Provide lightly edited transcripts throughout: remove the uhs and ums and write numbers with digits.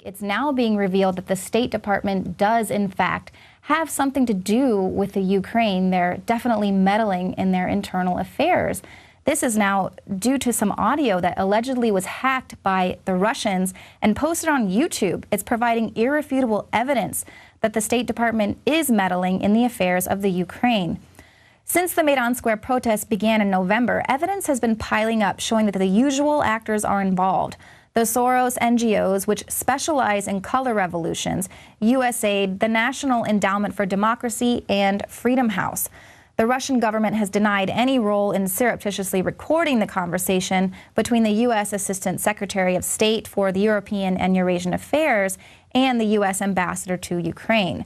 It's now being revealed that the State Department does, in fact, have something to do with the Ukraine. They're definitely meddling in their internal affairs. This is now due to some audio that allegedly was hacked by the Russians and posted on YouTube. It's providing irrefutable evidence that the State Department is meddling in the affairs of the Ukraine. Since the Maidan Square protests began in November, evidence has been piling up showing that the usual actors are involved. The Soros NGOs, which specialize in color revolutions, USAID, the National Endowment for Democracy, and Freedom House. The Russian government has denied any role in surreptitiously recording the conversation between the U.S. Assistant Secretary of State for the European and Eurasian Affairs and the U.S. Ambassador to Ukraine.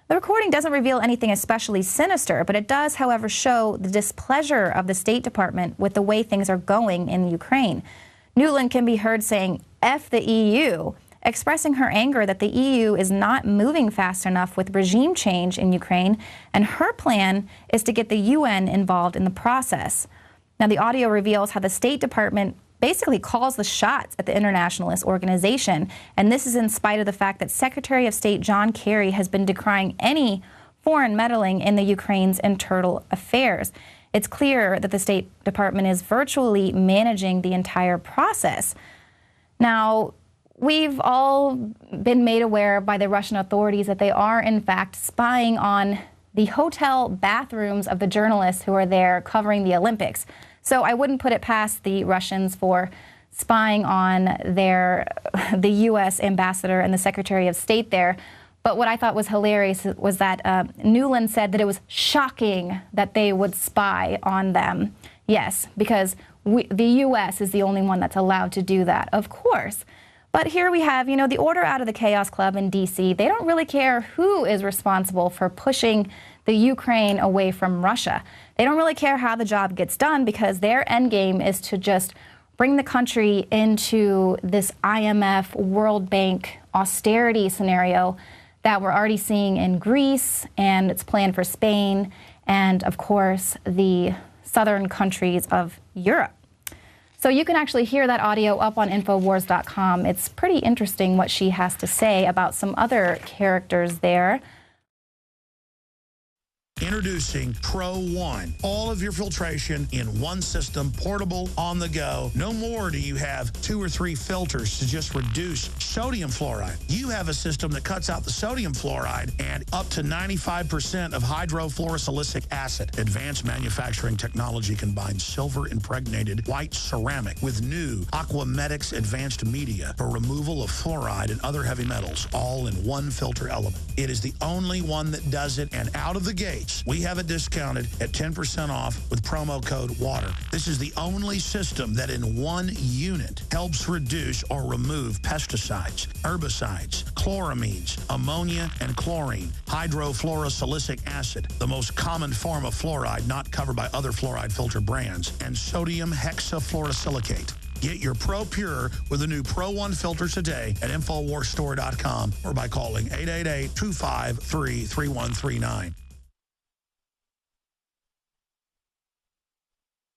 The recording doesn't reveal anything especially sinister, but it does, however, show the displeasure of the State Department with the way things are going in Ukraine. Nuland can be heard saying, "F the EU," expressing her anger that the EU is not moving fast enough with regime change in Ukraine, and her plan is to get the UN involved in the process. Now, the audio reveals how the State Department basically calls the shots at the internationalist organization, and this is in spite of the fact that Secretary of State John Kerry has been decrying any foreign meddling in the Ukraine's internal affairs. It's clear that the State Department is virtually managing the entire process. Now, we've all been made aware by the Russian authorities that they are, in fact, spying on the hotel bathrooms of the journalists who are there covering the Olympics. So I wouldn't put it past the Russians for spying on the U.S. ambassador and the Secretary of State there. But what I thought was hilarious was that Nuland said that it was shocking that they would spy on them. Yes, because the U.S. is the only one that's allowed to do that, of course. But here we have, the order out of the Chaos Club in D.C. They don't really care who is responsible for pushing the Ukraine away from Russia. They don't really care how the job gets done because their end game is to just bring the country into this IMF, World Bank austerity scenario that we're already seeing in Greece, and it's planned for Spain, and of course, the southern countries of Europe. So you can actually hear that audio up on Infowars.com. It's pretty interesting what she has to say about some other characters there. Introducing Pro One. All of your filtration in one system, portable, on the go. No more do you have 2 or 3 filters to just reduce sodium fluoride. You have a system that cuts out the sodium fluoride and up to 95% of hydrofluorosilicic acid. Advanced manufacturing technology combines silver-impregnated white ceramic with new Aquamedics advanced media for removal of fluoride and other heavy metals, all in one filter element. It is the only one that does it, and out of the gate, we have it discounted at 10% off with promo code WATER. This is the only system that in one unit helps reduce or remove pesticides, herbicides, chloramines, ammonia, and chlorine, hydrofluorosilicic acid, the most common form of fluoride not covered by other fluoride filter brands, and sodium hexafluorosilicate. Get your Pro Pure with the new Pro One filter today at InfoWarsStore.com or by calling 888-253-3139.